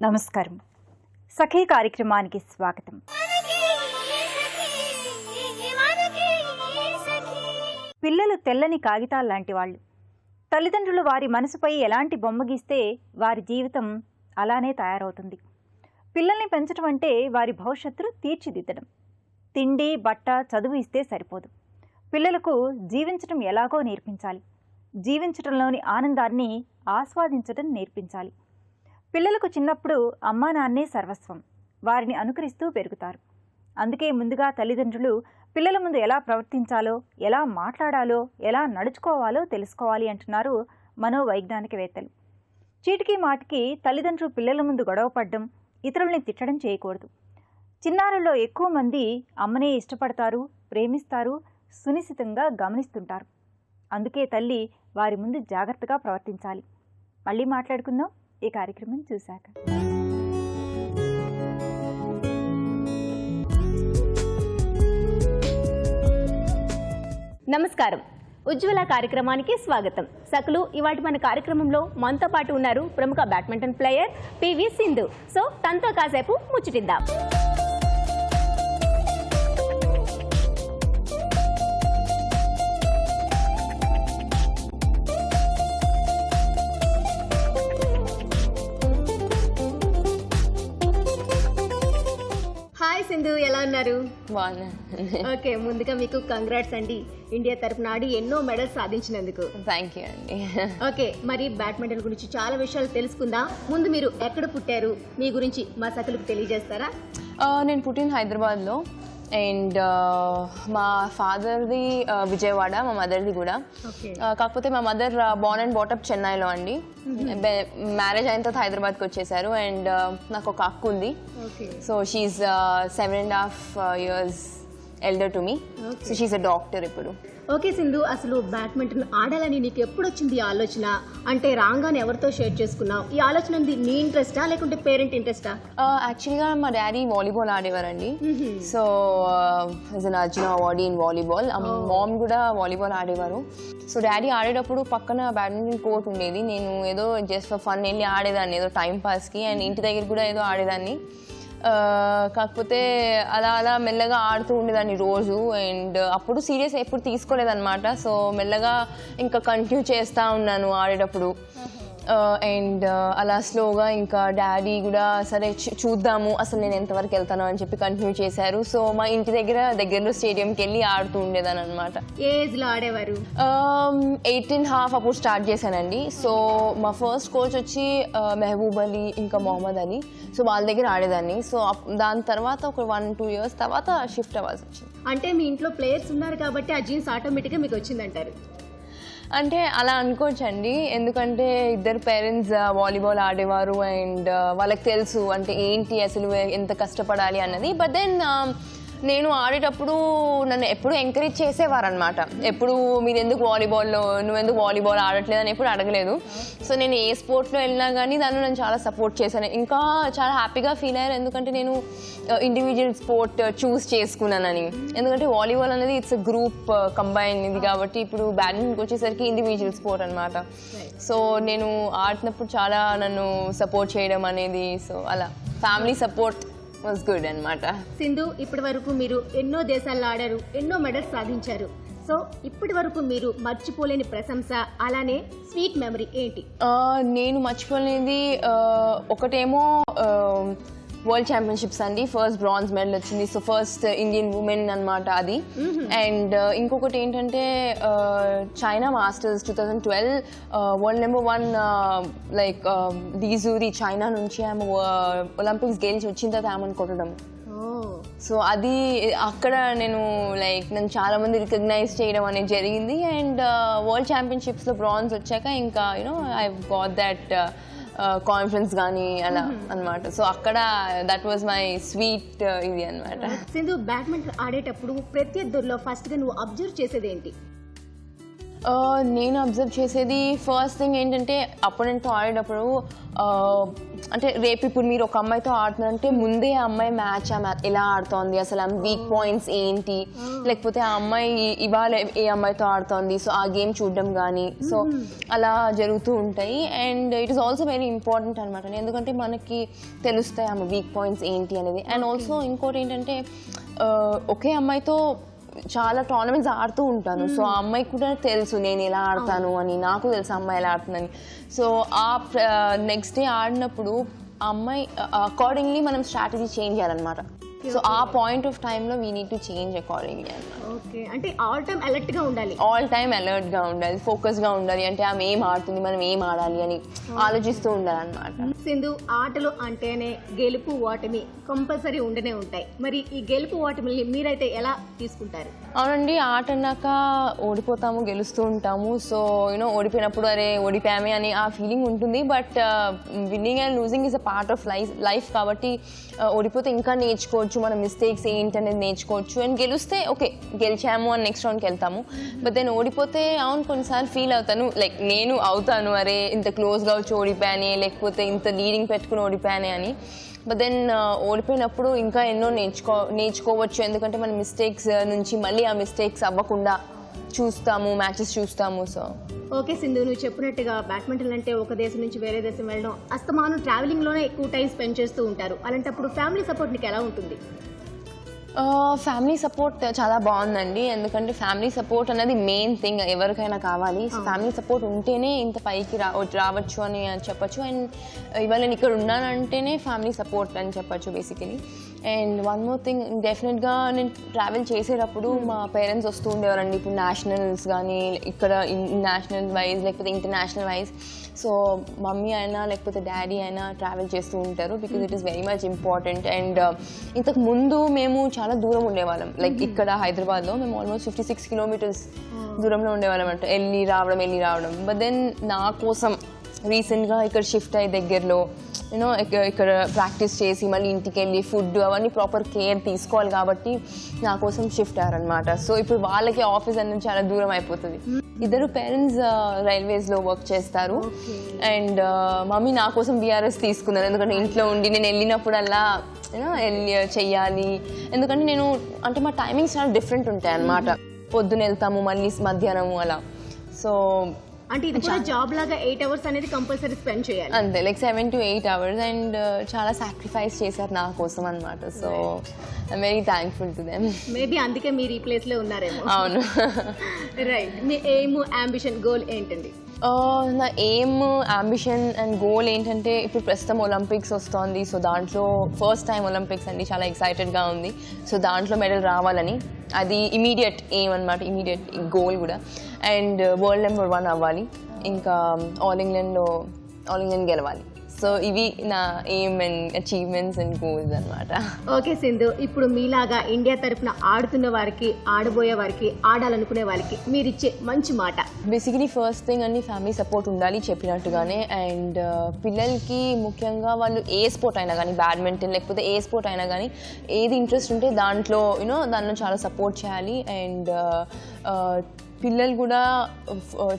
నమస్కారం. సఖీ కార్యక్రమానికి స్వాగతం. పిల్లలు తెల్లని కాగితాలు లాంటి వాళ్ళు. తల్లిదండ్రులు వారి మనసుపై ఎలాంటి బొమ్మ గీస్తే వారి జీవితం అలానే తయారవుతుంది. పిల్లల్ని పెంచడం అంటే వారి భవిష్యత్తును తీర్చిదిద్దడం. తిండి, బట్ట, చదువు ఇస్తే సరిపోదు. పిల్లలకు జీవించడం ఎలాగో నేర్పించాలి. జీవించడంలోని ఆనందాన్ని ఆస్వాదించడం నేర్పించాలి. పిల్లలకు చిన్నప్పుడు అమ్మా నాన్నే సర్వస్వం. వారిని అనుకరిస్తూ పెరుగుతారు. అందుకే ముందుగా తల్లిదండ్రులు పిల్లల ముందు ఎలా ప్రవర్తించాలో, ఎలా మాట్లాడాలో, ఎలా నడుచుకోవాలో తెలుసుకోవాలి అంటున్నారు మనోవైజ్ఞానికవేత్తలు. చీటికి మాటికి తల్లిదండ్రులు పిల్లల ముందు గొడవపడడం, ఇతరుల్ని తిట్టడం చేయకూడదు. చిన్నారుల్లో ఎక్కువ మంది అమ్మనే ఇష్టపడతారు, ప్రేమిస్తారు, సునిశ్చితంగా గమనిస్తుంటారు. అందుకే తల్లి వారి ముందు జాగ్రత్తగా ప్రవర్తించాలి. మళ్ళీ మాట్లాడుకుందాం ఈ కార్యక్రమం చూశాక. నమస్కారం. ఉజ్వల కార్యక్రమానికి స్వాగతం. సకులు ఇవాటి మన కార్యక్రమంలో మనతో పాటు ఉన్నారు ప్రముఖ badminton player PV Sindhu. So తనతో కాసేపు ముచ్చటిద్దాం. హాయ్ సింధు, ఎలా ఉన్నారు? ఓకే, ముందుగా మీకు కంగ్రాట్స్ అండి. ఇండియా తరపున ఆడి ఎన్నో మెడల్స్ సాధించినందుకు. థ్యాంక్ యూ అండి. ఓకే, మరి బ్యాడ్మింటన్ గురించి చాలా విషయాలు తెలుసుకుందాం. ముందు మీరు ఎక్కడ పుట్టారు, మీ గురించి మా సకులకు తెలియజేస్తారా? నేను పుట్టిన హైదరాబాద్లో. అండ్ మా ఫాదర్ది విజయవాడ, మా మదర్ది కూడా. కాకపోతే మా మదర్ బోర్న్ అండ్ బాటప్ చెన్నైలో అండి. మ్యారేజ్ అయిన తర్వాత హైదరాబాద్కి వచ్చేసారు. అండ్ నాకు ఒక అక్క ఉంది. So she 7.5 years elder to me. So she's a doctor ఇప్పుడు. ఓకే సింధు, అసలు బ్యాడ్మింటన్ ఆడాలని నీకు ఎప్పుడు వచ్చింది ఆలోచన? అంటే రాగానే ఎవరితో షేర్ చేసుకున్నావు? ఈ ఆలోచన నీ ఇంట్రెస్టా లేకుంటే పేరెంట్ ఇంట్రెస్టా? యాక్చువల్గా మా డాడీ వాలీబాల్ ఆడేవారండి. So as an Arjuna awardee in volleyball. Mom కూడా వాలీబాల్ ఆడేవారు. సో డాడీ ఆడేటప్పుడు పక్కన బ్యాడ్మింటన్ కోర్ట్ ఉండేది. నేను ఏదో జస్ట్ ఫర్ ఫన్ వెళ్ళి ఆడేదాన్ని, ఏదో టైం పాస్కి. అండ్ ఇంటి దగ్గర కూడా ఏదో ఆడేదాన్ని. కాకపోతే అలా అలా మెల్లగా ఆడుతూ ఉండేదాన్ని రోజు. అండ్ అప్పుడు సీరియస్ ఎప్పుడు తీసుకోలేదన్నమాట. సో మెల్లగా ఇంకా కంటిన్యూ చేస్తూ ఉన్నాను ఆడేటప్పుడు. అండ్ అలా స్లోగా ఇంకా డాడీ కూడా సరే చూద్దాము అసలు నేను ఎంతవరకు వెళ్తాను అని చెప్పి కంటిన్యూ చేశారు. సో మా ఇంటి దగ్గరలో స్టేడియంకి వెళ్ళి ఆడుతూ ఉండేదాన్ని అనమాట. ఏ ఏజ్లో ఆడేవారు? 18.5 అప్పుడు స్టార్ట్ చేశానండి. సో మా ఫస్ట్ కోచ్ వచ్చి మెహబూబ్ అలీ ఇంకా మొహమ్మద్ అలీ. సో వాళ్ళ దగ్గర ఆడేదాన్ని. సో దాని తర్వాత ఒక 1-2 years తర్వాత షిఫ్ట్ అవ్వాల్సి వచ్చింది. అంటే మీ ఇంట్లో ప్లేయర్స్ ఉన్నారు కాబట్టి ఆ జీన్స్ ఆటోమేటిక్గా మీకు వచ్చిందంటారు? అంటే అలా అనుకోవచ్చండి. ఎందుకంటే ఇద్దరు పేరెంట్స్ వాలీబాల్ ఆడేవారు. అండ్ వాళ్ళకి తెలుసు అంటే ఏంటి అసలు ఎంత కష్టపడాలి అన్నది. బట్ దెన్ నేను ఆడేటప్పుడు నన్ను ఎప్పుడు ఎంకరేజ్ చేసేవారు అనమాట. ఎప్పుడు నువ్వెందుకు వాలీబాల్ ఆడట్లేదు అని ఎప్పుడు అడగలేదు. సో నేను ఏ స్పోర్ట్స్లో వెళ్ళినా కానీ దాన్ని నన్ను చాలా సపోర్ట్ చేశాను. ఇంకా చాలా హ్యాపీగా ఫీల్ అయ్యారు ఎందుకంటే నేను ఇండివిజువల్ స్పోర్ట్ చూస్ చేసుకున్నానని. ఎందుకంటే వాలీబాల్ అనేది ఇట్స్ గ్రూప్ కంబైన్ ఇది కాబట్టి. ఇప్పుడు బ్యాడ్మింటన్కి వచ్చేసరికి ఇండివిజువల్ స్పోర్ట్ అనమాట. సో నేను ఆడినప్పుడు చాలా నన్ను సపోర్ట్ చేయడం అనేది, సో అలా ఫ్యామిలీ సపోర్ట్ వాస్ గుడ్ అన్నమాట. సింధు, ఇప్పటి వరకు మీరు ఎన్నో దేశాల్లో ఆడారు, ఎన్నో మెడల్స్ సాధించారు. సో ఇప్పటి వరకు మీరు మర్చిపోలేని ప్రశంస, అలానే స్వీట్ మెమరీ ఏంటి? నేను మర్చిపోలేనిది ఒకటేమో వరల్డ్ ఛాంపియన్షిప్స్ అండి. ఫస్ట్ బ్రాంజ్ మెడల్ వచ్చింది. సో ఫస్ట్ ఇండియన్ ఉమెన్ అనమాట అది. అండ్ ఇంకొకటి ఏంటంటే China masters 2012 world number 1 like డీజూరి చైనా నుంచి ఆమె ఒలింపిక్స్ గెలిచి వచ్చిన తర్వాత ఆమెను కొట్టడం. సో అది అక్కడ నన్ను చాలా మంది రికగ్నైజ్ చేయడం అనేది జరిగింది. అండ్ వరల్డ్ ఛాంపియన్షిప్స్లో బ్రాంజ్ వచ్చాక ఇంకా ఐ గాట్ దట్ కాన్ఫిడెన్స్ కానీ అలా అనమాట. సో అక్కడ దట్ వాజ్ మై స్వీట్ ఇది అనమాట. సింధు, బ్యాడ్మింటన్ ఆడేటప్పుడు ప్రత్యర్థుల్లో ఫస్ట్ గా నువ్వు అబ్జర్వ్ చేసేది ఏంటి? నేను అబ్జర్వ్ చేసేది ఫస్ట్ థింగ్ ఏంటంటే అపోనెంట్తో ఆడేటప్పుడు అంటే రేపు ఇప్పుడు మీరు ఒక అమ్మాయితో ఆడుతున్నారంటే ముందే ఆ అమ్మాయి మ్యాచ్ ఎలా ఆడుతోంది, అసలు ఆ వీక్ పాయింట్స్ ఏంటి, లేకపోతే ఆ అమ్మాయి ఇవాళ ఏ అమ్మాయితో ఆడుతోంది, సో ఆ గేమ్ చూడడం కానీ సో అలా జరుగుతూ ఉంటాయి. And it is also very important అనమాట, ఎందుకంటే మనకి తెలుస్తాయి ఆమె వీక్ పాయింట్స్ ఏంటి అనేది. అండ్ ఆల్సో ఇంకోటి ఏంటంటే ఒకే అమ్మాయితో చాలా టోర్నమెంట్స్ ఆడుతూ ఉంటాను, సో ఆ అమ్మాయికి కూడా తెలుసు నేను ఎలా ఆడతాను అని, నాకు తెలుసు అమ్మాయి ఎలా ఆడుతుందని. సో ఆ నెక్స్ట్ డే ఆడినప్పుడు ఆ అమ్మాయి అకార్డింగ్లీ మనం స్ట్రాటజీ చేంజ్ చేయాలన్నమాట. సో ఆ పాయింట్ ఆఫ్ టైంలో we need to change accordingly అన్నమాట. ఓకే, అంటే ఆల్ టైమ్ అలర్ట్ గా ఉండాలి, ఆల్ టైమ్ అలర్ట్ గా ఉండాలి, ఫోకస్ గా ఉండాలి. అంటే ఆమె ఏం ఆడుతుంది, మనం ఏం ఆడాలి అని ఆలోచిస్తూ ఉండాలన్నమాట. సింధు, ఆటలు అంటేనే గెలుపు ఓటమి కంపల్సరీ ఉండనే ఉంటాయి. మరి ఈ గెలుపు ఓటమిని మీరైతే ఎలా తీసుకుంటారు? అవునండి, ఆట అన్నాక ఓడిపోతాము, గెలుస్తూ ఉంటాము. సో ఓడిపోయినప్పుడు అరే ఓడిపోయామే అని ఆ ఫీలింగ్ ఉంటుంది. But winning and losing is a part of life కాబట్టి ఓడిపోతే ఇంకా నేర్చుకోవచ్చు, మన మిస్టేక్స్ ఏంటి అనేది నేర్చుకోవచ్చు. అండ్ గెలిస్తే ఓకే గెలిచాము అని నెక్స్ట్ రౌండ్కి వెళ్తాము. బట్ దెన్ ఓడిపోతే అవును కొన్నిసార్లు ఫీల్ అవుతాను, లైక్ నేను అవుతాను అరే ఇంత క్లోజ్గా వచ్చి ఓడిపోయానే, లేకపోతే ఇంత లీడింగ్ పెట్టుకుని ఓడిపోయానే అని. బట్ దెన్ ఓడిపోయినప్పుడు ఇంకా ఎన్నో నేర్చుకోవచ్చు, ఎందుకంటే మన మిస్టేక్స్ నుంచి మళ్ళీ ఆ మిస్టేక్స్ అవ్వకుండా మ్యాచెస్ చూస్తాము. సో ఓకే సింధు, నువ్వు చెప్పినట్టుగా బ్యాడ్మింటన్ అంటే ఒక దేశం నుంచి వేరే దేశం వెళ్ళడం, అస్తమానం ట్రావెలింగ్లోనే ఎక్కువ టైం స్పెండ్ చేస్తూ ఉంటారు. అలాంటప్పుడు ఫ్యామిలీ సపోర్ట్ నీకు ఎలా ఉంటుంది? ఫ్యామిలీ సపోర్ట్ చాలా బాగుందండి, ఎందుకంటే ఫ్యామిలీ సపోర్ట్ అనేది మెయిన్ థింగ్ ఎవరికైనా కావాలి. ఫ్యామిలీ సపోర్ట్ ఉంటేనే ఇంత పైకి రావచ్చు అని చెప్పచ్చు. అండ్ ఇవాళ నేను ఇక్కడ ఉన్నానంటేనే ఫ్యామిలీ సపోర్ట్ అని చెప్పచ్చు basically. And one more thing, డెఫినెట్గా నేను ట్రావెల్ చేసేటప్పుడు మా పేరెంట్స్ వస్తూ ఉండేవారండి. ఇప్పుడు నేషనల్స్ కానీ ఇక్కడ నేషనల్ వైజ్ లేకపోతే ఇంటర్నేషనల్ వైజ్, సో మమ్మీ అయినా లేకపోతే డాడీ అయినా ట్రావెల్ చేస్తూ ఉంటారు, because it is very much important. And ఇంతకు ముందు మేము చాలా దూరం ఉండేవాళ్ళం, లైక్ ఇక్కడ హైదరాబాద్లో మేము ఆల్మోస్ట్ 56 కిలోమీటర్స్ దూరంలో ఉండేవాళ్ళం అంట, వెళ్ళి రావడం. బట్ దెన్ నా కోసం రీసెంట్గా ఇక్కడ షిఫ్ట్ అయ్యే దగ్గరలో ఇక్కడ ప్రాక్టీస్ చేసి మళ్ళీ ఇంటికి వెళ్ళి ఫుడ్ అవన్నీ ప్రాపర్ కేర్ తీసుకోవాలి కాబట్టి నా కోసం షిఫ్ట్ అయ్యారనమాట. సో ఇప్పుడు వాళ్ళకి ఆఫీస్ అనేది చాలా దూరం అయిపోతుంది. ఇద్దరు పేరెంట్స్ రైల్వేస్లో వర్క్ చేస్తారు. అండ్ మమ్మీ నా కోసం బీఆర్ఎస్ తీసుకున్నారు, ఎందుకంటే ఇంట్లో ఉండి నేను వెళ్ళినప్పుడల్లా వెళ్ళి చెయ్యాలి. ఎందుకంటే అంటే మా టైమింగ్స్ చాలా డిఫరెంట్ ఉంటాయి అన్నమాట, పొద్దున వెళ్తాము మళ్ళీ మధ్యాహ్నము అలా. సో అంటే ఇది కూడా జాబ్ లాగా 8 hours అనేది కంపల్సరీ స్పెండ్ చేయాలి అంతే, లైక్ 7 to 8 hours. అండ్ చాలా సాక్రిఫైస్ చేశారు నా కోసం అనమాట. So I'm very thankful to them. Maybe అందుకే మీరు ఈ ప్లేస్ లో ఉన్నారేమో. అవును. రైట్, మీ ఎయిమ్, అంబిషన్, గోల్ ఏంటండి? నా ఎయిమ్, అంబిషన్ అండ్ గోల్ ఏంటంటే ఇప్పుడు ప్రస్తుతం ఒలింపిక్స్ వస్తుంది. సో దాంట్లో ఫస్ట్ టైం ఒలింపిక్స్ అండి, చాలా ఎక్సైటెడ్గా ఉంది. సో దాంట్లో మెడల్ రావాలని, అది ఇమీడియట్ ఎయిమ్ అనమాట, ఇమీడియట్ గోల్ కూడా. అండ్ వరల్డ్ నెంబర్ 1 అవ్వాలి, ఇంకా ఆల్ ఇంగ్లాండ్ గెలవాలి. సో ఇవి నా aim and achievements and goals అనమాట. ఓకే సింధు, ఇప్పుడు మీలాగా ఇండియా తరఫున ఆడుతున్న వారికి, ఆడబోయే వారికి, ఆడాలనుకునే వారికి మీరు ఇచ్చే మంచి మాట? బేసికలీ ఫస్ట్ థింగ్ అన్ని ఫ్యామిలీ సపోర్ట్ ఉండాలి చెప్పినట్టుగానే. అండ్ పిల్లలకి ముఖ్యంగా వాళ్ళు ఏ స్పోర్ట్ అయినా కానీ, బ్యాడ్మింటన్ లేకపోతే ఏ స్పోర్ట్ అయినా కానీ, ఏది ఇంట్రెస్ట్ ఉంటే దాంట్లో దానిలో చాలా సపోర్ట్ చేయాలి. అండ్ పిల్లలు కూడా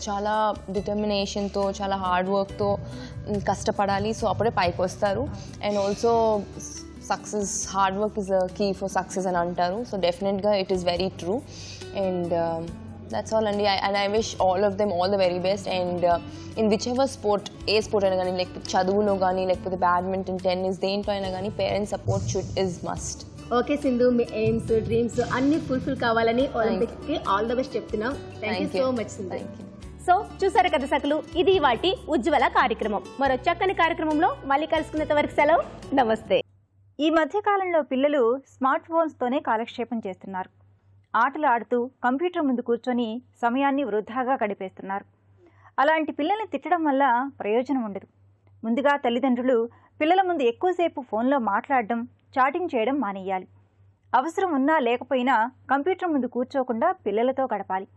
చాలా డిటర్మినేషన్తో, చాలా హార్డ్ వర్క్తో కష్టపడాలి. సో అప్పుడే పైకి వస్తారు. And also success, hard work is a key for success అని అంటారు. సో డెఫినెట్గా it is very true. And that's all అండి. And I wish all of them all the very best. And in whichever sport, ఏ sport అయినా కానీ, లేకపోతే చదువులో కానీ, లేకపోతే బ్యాడ్మింటన్, టెన్నిస్, దేంట్లో అయినా కానీ parents support should is must. Okay Sindhu, me AIIMS, dreams అన్ని ఫుల్ఫిల్ కావాలని ఒలింపిక్స్ కి ఆల్ ద బెస్ట్ చెప్తున్నాం. Thank you so much Sindhu. So చూసారు కదా సకలు, ఇది వాటి ఉజ్వల కార్యక్రమం. మరో చక్కని కార్యక్రమంలో మళ్ళీ కలుసుకునేంత వరకు సెలవు, నమస్తే. ఈ మధ్యకాలంలో పిల్లలు స్మార్ట్ ఫోన్స్తోనే కాలక్షేపం చేస్తున్నారు. ఆటలు ఆడుతూ కంప్యూటర్ ముందు కూర్చొని సమయాన్ని వృధాగా గడిపేస్తున్నారు. అలాంటి పిల్లల్ని తిట్టడం వల్ల ప్రయోజనం ఉండదు. ముందుగా తల్లిదండ్రులు పిల్లల ముందు ఎక్కువసేపు ఫోన్లో మాట్లాడడం, చాటింగ్ చేయడం మానేయాలి. అవసరం ఉన్నా లేకపోయినా కంప్యూటర్ ముందు కూర్చోకుండా పిల్లలతో గడపాలి.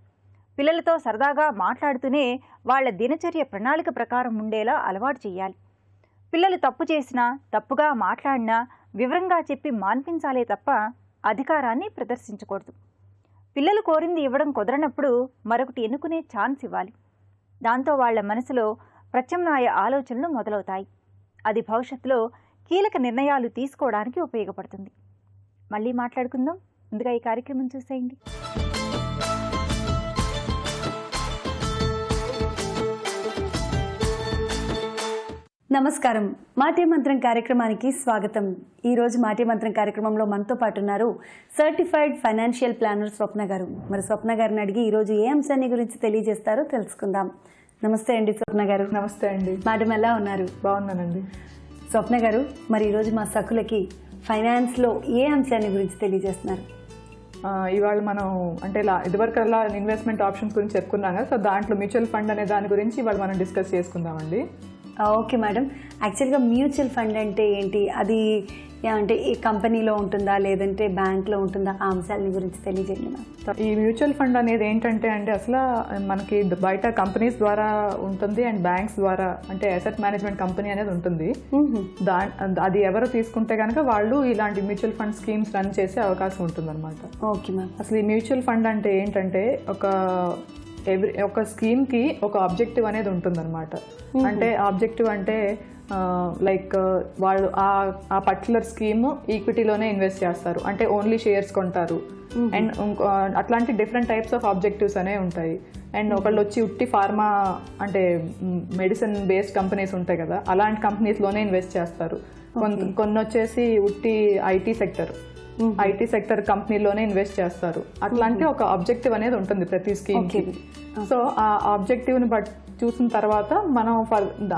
పిల్లలతో సరదాగా మాట్లాడుతూనే వాళ్ళ దినచర్య ప్రణాళిక ప్రకారం ఉండేలా అలవాటు చేయాలి. పిల్లలు తప్పు చేసినా, తప్పుగా మాట్లాడినా వివరంగా చెప్పి మాన్పించాలే తప్ప అధికారాన్ని ప్రదర్శించకూడదు. పిల్లలు కోరింది ఇవ్వడం కుదరనప్పుడు మరొకటి ఎన్నుకునే ఛాన్స్ ఇవ్వాలి. దాంతో వాళ్ల మనసులో ప్రత్యామ్నాయ ఆలోచనలు మొదలవుతాయి. అది భవిష్యత్తులో కీలక నిర్ణయాలు తీసుకోవడానికి ఉపయోగపడుతుంది. మళ్ళీ మాట్లాడుకుందాం. ముందుగా ఈ కార్యక్రమం చూసేయండి. నమస్కారం. మాటే మంత్రం కార్యక్రమానికి స్వాగతం. ఈరోజు మాటే మంత్రం కార్యక్రమంలో మనతో పాటు ఉన్నారు సర్టిఫైడ్ ఫైనాన్షియల్ ప్లానర్ స్వప్న గారు. మరి స్వప్న గారిని అడిగి ఈరోజు ఏ అంశాన్ని గురించి తెలియజేస్తారో తెలుసుకుందాం. నమస్తే అండి స్వప్న గారు. నమస్తే అండి. మేడం ఎలా ఉన్నారు? బాగున్నానండి. స్వప్న గారు, మరి ఈరోజు మా సఖులకి ఫైనాన్స్లో ఏ అంశాన్ని గురించి తెలియజేస్తున్నారు? ఇవాళ మనం అంటే ఇదివరకు అలా ఇన్వెస్ట్మెంట్ ఆప్షన్స్ గురించి చెప్పుకున్నాం కదా, సో దాంట్లో మ్యూచువల్ ఫండ్ అనే దాని గురించి ఇవాళ మనం డిస్కస్ చేసుకుందామండి. Okay madam. యాక్చువల్గా మ్యూచువల్ ఫండ్ అంటే ఏంటి? అది అంటే ఈ కంపెనీలో ఉంటుందా లేదంటే బ్యాంక్లో ఉంటుందా? ఆ అంశాలని గురించి తెలియజేయండి మ్యామ్. ఈ మ్యూచువల్ ఫండ్ అనేది ఏంటంటే అండి, అసలు మనకి బయట కంపెనీస్ ద్వారా ఉంటుంది అండ్ బ్యాంక్స్ ద్వారా, అంటే అసెట్ మేనేజ్మెంట్ కంపెనీ అనేది ఉంటుంది. అది ఎవరు తీసుకుంటే కనుక వాళ్ళు ఇలాంటి మ్యూచువల్ ఫండ్ స్కీమ్స్ రన్ చేసే అవకాశం ఉంటుంది అనమాట. Okay ma'am. అసలు ఈ మ్యూచువల్ ఫండ్ అంటే ఏంటంటే ఒక స్కీమ్కి ఒక ఆబ్జెక్టివ్ అనేది ఉంటుందన్నమాట. అంటే ఆబ్జెక్టివ్ అంటే లైక్ వాళ్ళు ఆ పర్టికులర్ స్కీమ్ ఈక్విటీలోనే ఇన్వెస్ట్ చేస్తారు, అంటే ఓన్లీ షేర్స్ కొంటారు. అండ్ అట్లాంటి డిఫరెంట్ టైప్స్ ఆఫ్ ఆబ్జెక్టివ్స్ అనేవి ఉంటాయి. అండ్ ఒకళ్ళు వచ్చి ఉట్టి ఫార్మా అంటే మెడిసిన్ బేస్డ్ కంపెనీస్ ఉంటాయి కదా, అలాంటి కంపెనీస్లోనే ఇన్వెస్ట్ చేస్తారు. కొన్ని వచ్చేసి ఉట్టి ఐటీ సెక్టర్ కంపెనీలోనే ఇన్వెస్ట్ చేస్తారు. అట్లాంటి ఒక ఆబ్జెక్టివ్ అనేది ఉంటుంది ప్రతి స్కీమ్కి. సో ఆ ఆబ్జెక్టివ్ని బట్టి చూసిన తర్వాత మనం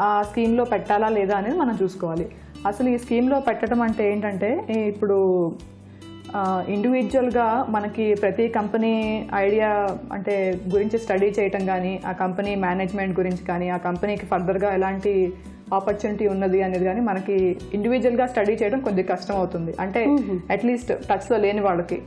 ఆ స్కీమ్లో పెట్టాలా లేదా అనేది మనం చూసుకోవాలి. అసలు ఈ స్కీమ్లో పెట్టడం అంటే ఏంటంటే, ఇప్పుడు ఇండివిజువల్గా మనకి ప్రతి కంపెనీ ఐడియా అంటే గురించి స్టడీ చేయటం కానీ, ఆ కంపెనీ మేనేజ్మెంట్ గురించి కానీ, ఆ కంపెనీకి ఫర్దర్గా ఎలాంటి ఆపర్చునిటీ ఉన్నది అనేది కానీ మనకి ఇండివిజువల్గా స్టడీ చేయడం కొద్దిగా కష్టం అవుతుంది. అంటే అట్లీస్ట్ టచ్లో లేని వాళ్ళకి,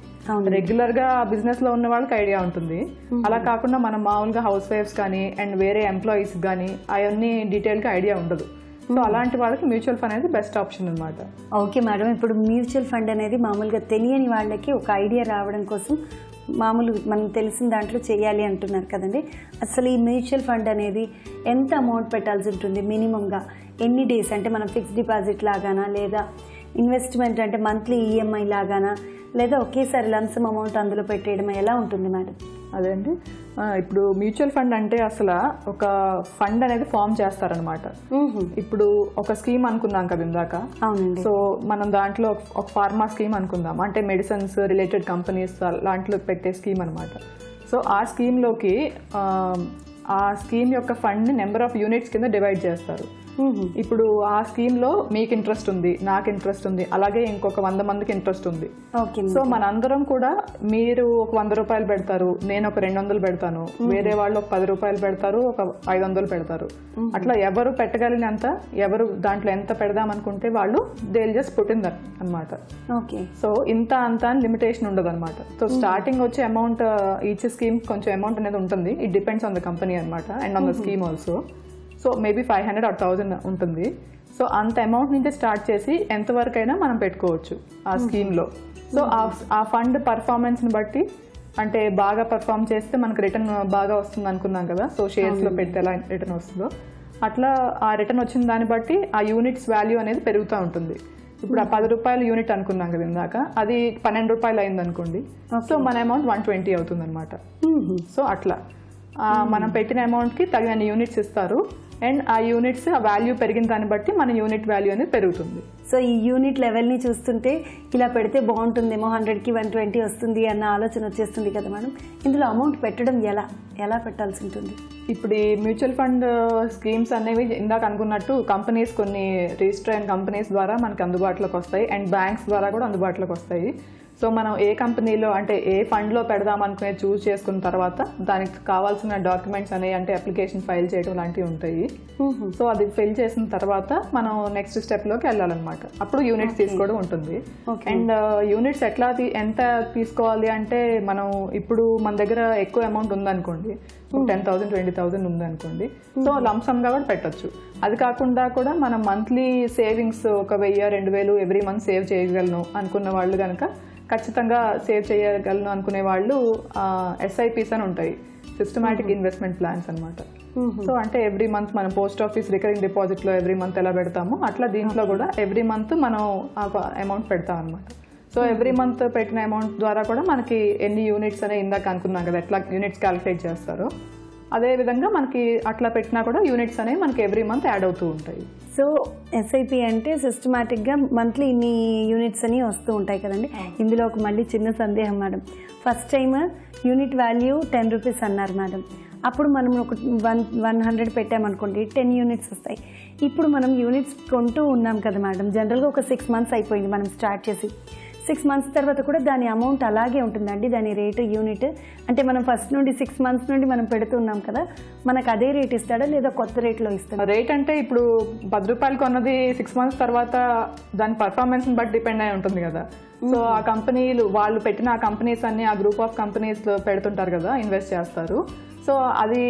రెగ్యులర్గా బిజినెస్లో ఉన్న వాళ్ళకి ఐడియా ఉంటుంది. అలా కాకుండా మనం మామూలుగా హౌస్ వైఫ్స్ కానీ అండ్ వేరే ఎంప్లాయీస్ కానీ అవన్నీ డీటెయిల్గా ఐడియా ఉండదు. సో అలాంటి వాళ్ళకి మ్యూచువల్ ఫండ్ అనేది బెస్ట్ ఆప్షన్ అనమాట. Okay madam. ఇప్పుడు మ్యూచువల్ ఫండ్ అనేది మామూలుగా తెలియని వాళ్ళకి ఒక ఐడియా రావడం కోసం మామూలు మనం తెలిసిన దాంట్లో చేయాలి అంటున్నారు కదండి. అసలు ఈ మ్యూచువల్ ఫండ్ అనేది ఎంత అమౌంట్ పెట్టాల్సి ఉంటుంది మినిమంగా? ఎన్ని డేస్? అంటే మనం ఫిక్స్డ్ డిపాజిట్ లాగానా, లేదా ఇన్వెస్ట్మెంట్ అంటే మంత్లీ ఈఎంఐ లాగానా, లేదా ఒకేసారి లంసమ్ అమౌంట్ అందులో పెట్టేయడం ఎలా ఉంటుంది మేడం? అదే అండి, ఇప్పుడు మ్యూచువల్ ఫండ్ అంటే అసలు ఒక ఫండ్ అనేది ఫామ్ చేస్తారనమాట. ఇప్పుడు ఒక స్కీమ్ అనుకున్నాం కదా ఇందాక. అవునండి. సో మనం దాంట్లో ఒక ఫార్మా స్కీమ్ అనుకుందాం, అంటే మెడిసిన్స్ రిలేటెడ్ కంపెనీస్ లాంటిలో పెట్టే స్కీమ్ అనమాట. సో ఆ స్కీమ్లోకి ఆ స్కీమ్ యొక్క ఫండ్ నెంబర్ ఆఫ్ యూనిట్స్ కింద డివైడ్ చేస్తారు. ఇప్పుడు ఆ స్కీమ్లో మీకు ఇంట్రెస్ట్ ఉంది, నాకు ఇంట్రెస్ట్ ఉంది, అలాగే ఇంకొక 100 మందికి ఇంట్రెస్ట్ ఉంది. సో మనందరం కూడా, మీరు ఒక 100 రూపాయలు పెడతారు, నేను ఒక 200 పెడతాను, వేరే వాళ్ళు ఒక 10 రూపాయలు పెడతారు, ఒక 500 పెడతారు. అట్లా ఎవరు పెట్టగలిగినంత, ఎవరు దాంట్లో ఎంత పెడదాం అనుకుంటే వాళ్ళు they will just put in that అనమాట. ఓకే. సో ఇంత అంత అని లిమిటేషన్ ఉండదు అనమాట. సో స్టార్టింగ్ వచ్చే అమౌంట్ ఈచ్ స్కీమ్ కొంచెం అమౌంట్ అనేది ఉంటుంది. It depends on the company అనమాట and on the scheme also. So maybe 500 or 1000 ఉంటుంది. సో అంత అమౌంట్ నుంచి స్టార్ట్ చేసి ఎంతవరకైనా మనం పెట్టుకోవచ్చు ఆ స్కీమ్లో. సో ఆ ఫండ్ పర్ఫార్మెన్స్ని బట్టి, అంటే బాగా పర్ఫామ్ చేస్తే మనకు రిటర్న్ బాగా వస్తుంది అనుకున్నాం కదా, సో షేర్స్లో పెడితే ఎలా రిటర్న్ వస్తుందో అట్లా ఆ రిటర్న్ వచ్చిన దాన్ని బట్టి ఆ యూనిట్స్ వాల్యూ అనేది పెరుగుతూ ఉంటుంది. ఇప్పుడు ఆ 10 రూపాయల యూనిట్ అనుకున్నాం కదా ఇందాక, అది 12 రూపాయలు అయింది అనుకోండి. సో మన అమౌంట్ 120 అవుతుంది అనమాట. సో అట్లా మనం పెట్టిన అమౌంట్కి తగిన యూనిట్స్ ఇస్తారు. అండ్ ఆ యూనిట్స్ ఆ వాల్యూ పెరిగిన దాన్ని బట్టి మన యూనిట్ వాల్యూ అనేది పెరుగుతుంది. సో ఈ యూనిట్ లెవెల్ని చూస్తుంటే ఇలా పెడితే బాగుంటుందేమో, 100కి 120 వస్తుంది అన్న ఆలోచన వచ్చేస్తుంది కదా మేడం. ఇందులో అమౌంట్ పెట్టడం ఎలా పెట్టాల్సి ఉంటుంది? ఇప్పుడు ఈ మ్యూచువల్ ఫండ్ స్కీమ్స్ అనేవి ఇందాక అనుకున్నట్టు కంపెనీస్, కొన్ని రిజిస్టర్ అయిన కంపెనీస్ ద్వారా మనకి అందుబాటులోకి వస్తాయి అండ్ బ్యాంక్స్ ద్వారా కూడా అందుబాటులోకి వస్తాయి. సో మనం ఏ కంపెనీలో, అంటే ఏ ఫండ్లో పెడదాం అనుకునే చూస్ చేసుకున్న తర్వాత దానికి కావాల్సిన డాక్యుమెంట్స్ అనేవి, అంటే అప్లికేషన్ ఫైల్ చేయడం లాంటివి ఉంటాయి. సో అది ఫిల్ చేసిన తర్వాత మనం నెక్స్ట్ స్టెప్లోకి వెళ్ళాలన్నమాట. అప్పుడు యూనిట్స్ తీసుకోవడం ఉంటుంది. అండ్ యూనిట్స్ ఎంత తీసుకోవాలి అంటే, మనం ఇప్పుడు మన దగ్గర ఎక్కువ అమౌంట్ ఉందనుకోండి, 10,000 20,000 ఉందనుకోండి, సో లంసమ్గా కూడా పెట్టచ్చు. అది కాకుండా కూడా మనం మంత్లీ సేవింగ్స్ ఒక 1000 2000 ఎవ్రీ మంత్ సేవ్ చేయగలను అనుకున్న వాళ్ళు కనుక ఖచ్చితంగా సేవ్ చేయగలను అనుకునే వాళ్ళు SIPs అని ఉంటాయి, సిస్టమాటిక్ ఇన్వెస్ట్మెంట్ ప్లాన్స్ అనమాట. సో అంటే ఎవ్రీ మంత్ మనం పోస్ట్ ఆఫీస్ రికరింగ్ డిపాజిట్లో ఎవ్రీ మంత్ ఎలా పెడతామో అట్లా దీంట్లో కూడా ఎవ్రీ మంత్ మనం అమౌంట్ పెడతాం అనమాట. సో ఎవ్రీ మంత్ పెట్టిన అమౌంట్ ద్వారా కూడా మనకి ఎన్ని యూనిట్స్ అనే ఇందాక అనుకున్నాం కదా, ఎట్లా యూనిట్స్ క్యాలిక్యులేట్ చేస్తారో అదేవిధంగా మనకి అట్లా పెట్టినా కూడా యూనిట్స్ అనేవి మనకి ఎవ్రీ మంత్ యాడ్ అవుతూ ఉంటాయి. సో SIP అంటే సిస్టమాటిక్గా మంత్లీ ఇన్ని యూనిట్స్ అని వస్తూ ఉంటాయి కదండి. ఇందులో ఒక మళ్ళీ చిన్న సందేహం madam, first time unit value 10 rupees అన్నారు మేడం. అప్పుడు మనం ఒక 100 పెట్టామనుకోండి 10 యూనిట్స్ వస్తాయి. ఇప్పుడు మనం యూనిట్స్ కొంటూ ఉన్నాం కదా మేడం, జనరల్గా ఒక 6 మంత్స్ అయిపోయింది మనం స్టార్ట్ చేసి. 6 మంత్స్ తర్వాత కూడా దాని అమౌంట్ అలాగే ఉంటుందండి, దాని రేటు యూనిట్ అంటే మనం ఫస్ట్ నుండి 6 మంత్స్ నుండి మనం పెడుతున్నాం కదా, మనకు అదే రేట్ ఇస్తాడా లేదా కొత్త రేట్లో ఇస్తాడా? రేట్ అంటే ఇప్పుడు 10 రూపాయలు కొన్నది 6 మంత్స్ తర్వాత దాని పర్ఫార్మెన్స్ని బట్టి డిపెండ్ అయి ఉంటుంది కదా. సో ఆ కంపెనీలు వాళ్ళు పెట్టిన ఆ కంపెనీస్ అన్ని ఆ గ్రూప్ ఆఫ్ కంపెనీస్లో పెడుతుంటారు కదా, ఇన్వెస్ట్ చేస్తారు. సో అది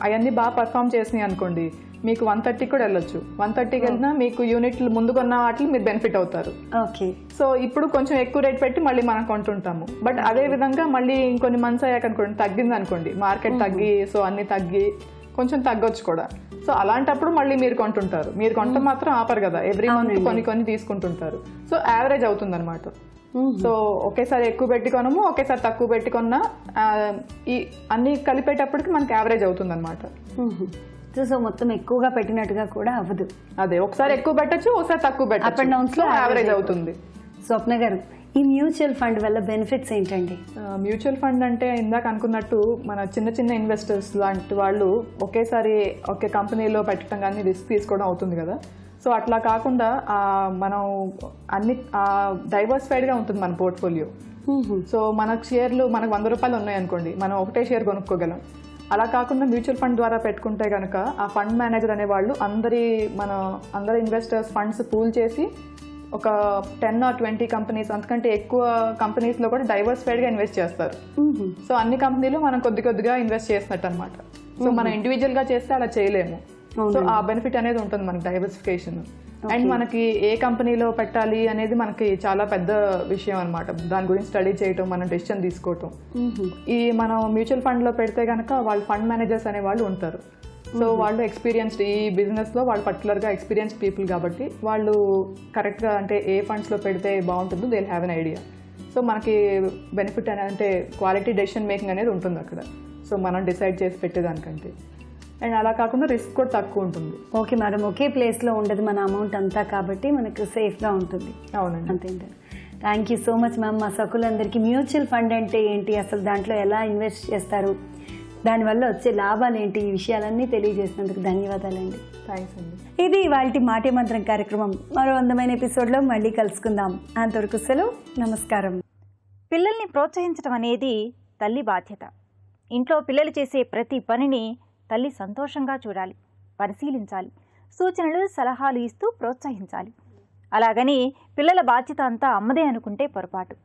అవన్నీ బాగా పర్ఫామ్ చేసినాయి అనుకోండి, మీకు 130 కూడా వెళ్ళొచ్చు. 130కి వెళ్ళినా మీకు యూనిట్లు ముందు కొన్న వాటికి మీరు బెనిఫిట్ అవుతారు. ఓకే. సో ఇప్పుడు కొంచెం ఎక్కువ రేట్ పెట్టి మళ్ళీ మనం కొంటుంటాము. బట్ అదే విధంగా మళ్ళీ ఇంకొన్ని మంత్స్ అయ్యాక అనుకోండి తగ్గింది అనుకోండి, మార్కెట్ తగ్గి సో అన్ని తగ్గి కొంచెం తగ్గొచ్చు కూడా. సో అలాంటప్పుడు మళ్ళీ మీరు కొంటుంటారు. మీరు కొంట మాత్రం ఆపరు కదా, ఎవ్రీ మంత్ కొన్ని తీసుకుంటుంటారు. సో యావరేజ్ అవుతుంది అనమాట. సో ఒకేసారి ఎక్కువ పెట్టి కొనము, ఒకేసారి తక్కువ పెట్టి కొన్నా ఈ అన్ని కలిపేటప్పటికి మనకి యావరేజ్ అవుతుంది అనమాట. సో మొత్తం ఎక్కువగా పెట్టినట్టుగా కూడా అవ్వదు. అదే ఒకసారి ఎక్కువ పెట్టచ్చు, ఒకసారి తక్కువ పెట్టచ్చు, అప్ అండ్ డౌన్స్ లో యావరేజ్ అవుతుంది. స్వప్న గారు, ఈ మ్యూచువల్ ఫండ్ వల్ల బెనిఫిట్స్ ఏంటండి? మ్యూచువల్ ఫండ్ అంటే ఇందాక అనుకున్నట్టు మన చిన్న చిన్న ఇన్వెస్టర్స్ లాంటి వాళ్ళు ఒకేసారి ఒకే కంపెనీలో పెట్టడం కానీ రిస్క్ తీసుకోవడం అవుతుంది కదా. సో అట్లా కాకుండా మనం అన్ని డైవర్సిఫైడ్గా ఉంటుంది మన పోర్ట్ఫోలియో. సో మనకు షేర్లు మనకు 100 రూపాయలు ఉన్నాయనుకోండి, మనం ఒకటే షేర్ కొనుక్కోగలం. అలా కాకుండా మ్యూచువల్ ఫండ్ ద్వారా పెట్టుకుంటే కనుక ఆ ఫండ్ మేనేజర్ అనేవాళ్ళు అందరి ఇన్వెస్టర్స్ ఫండ్స్ పూల్ చేసి ఒక 10 or 20 కంపెనీస్ అంతకంటే ఎక్కువ కంపెనీస్లో కూడా డైవర్సిఫైడ్గా ఇన్వెస్ట్ చేస్తారు. సో అన్ని కంపెనీలు మనం కొద్దిగా ఇన్వెస్ట్ చేసినట్టు అనమాట. సో మనం ఇండివిజువల్గా చేస్తే అలా చేయలేము. సో ఆ బెనిఫిట్ అనేది ఉంటుంది మనకి డైవర్సిఫికేషన్. అండ్ మనకి ఏ కంపెనీలో పెట్టాలి అనేది మనకి చాలా పెద్ద విషయం అనమాట. దాని గురించి స్టడీ చేయటం, మనం డెసిషన్ తీసుకోవటం. ఈ మనం మ్యూచువల్ ఫండ్లో పెడితే కనుక వాళ్ళు ఫండ్ మేనేజర్స్ అనే వాళ్ళు ఉంటారు. సో వాళ్ళు ఎక్స్పీరియన్స్డ్, ఈ బిజినెస్లో వాళ్ళు పర్టికులర్గా ఎక్స్పీరియన్స్డ్ పీపుల్ కాబట్టి వాళ్ళు కరెక్ట్గా అంటే ఏ ఫండ్స్లో పెడితే బాగుంటుందో they have an idea. So మనకి బెనిఫిట్ అంటే క్వాలిటీ డెసిషన్ మేకింగ్ అనేది ఉంటుంది అక్కడ. సో మనం డిసైడ్ చేసి పెట్టేదానికంటే. అండ్ అలా కాకుండా రిస్క్ కూడా తక్కువ ఉంటుంది. ఓకే మేడం, ఒకే ప్లేస్లో ఉండదు మన అమౌంట్ అంతా కాబట్టి మనకు సేఫ్గా ఉంటుంది. అవునండి, అంతే. Thank you so much ma'am. మా సకులందరికీ మ్యూచువల్ ఫండ్ అంటే ఏంటి, అసలు దాంట్లో ఎలా ఇన్వెస్ట్ చేస్తారు, దానివల్ల వచ్చే లాభాలు ఏంటి, ఈ విషయాలన్నీ తెలియజేసినందుకు ధన్యవాదాలండి. థ్యాంక్స్ అండి. ఇది ఇవాల్టి మాటే మంత్రం కార్యక్రమం. మరో అందమైన ఎపిసోడ్లో మళ్ళీ కలుసుకుందాం. అంతవరకు సెలవు, నమస్కారం. పిల్లల్ని ప్రోత్సహించడం అనేది తల్లి బాధ్యత. ఇంట్లో పిల్లలు చేసే ప్రతి పనిని తల్లి సంతోషంగా చూడాలి, పరిశీలించాలి, సూచనలు సలహాలు ఇస్తూ ప్రోత్సహించాలి. అలాగని పిల్లల బాధ్యత అంతా అమ్మదే అనుకుంటే పొరపాటు.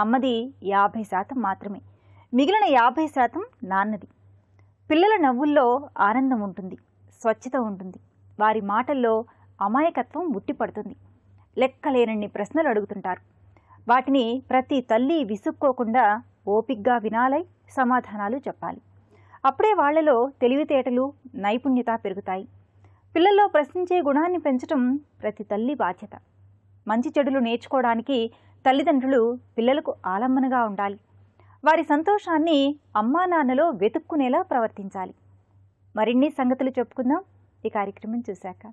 అమ్మది 50% మాత్రమే, మిగిలిన 50% నాన్నది. పిల్లల నవ్వుల్లో ఆనందం ఉంటుంది, స్వచ్ఛత ఉంటుంది, వారి మాటల్లో అమాయకత్వం ఉట్టిపడుతుంది. లెక్కలేనన్ని ప్రశ్నలు అడుగుతుంటారు. వాటిని ప్రతి తల్లి విసుక్కోకుండా ఓపిగ్గా వినాలై సమాధానాలు చెప్పాలి. అప్పుడే వాళ్లలో తెలివితేటలు, నైపుణ్యత పెరుగుతాయి. పిల్లల్లో ప్రశ్నించే గుణాన్ని పెంచడం ప్రతి తల్లి బాధ్యత. మంచి చెడులు నేర్చుకోవడానికి తల్లిదండ్రులు పిల్లలకు ఆలంబనగా ఉండాలి. వారి సంతోషాన్ని అమ్మా నాన్నలో వెతుక్కునేలా ప్రవర్తించాలి. మరిన్ని సంగతులు చెప్పుకుందాం ఈ కార్యక్రమం చూశాక.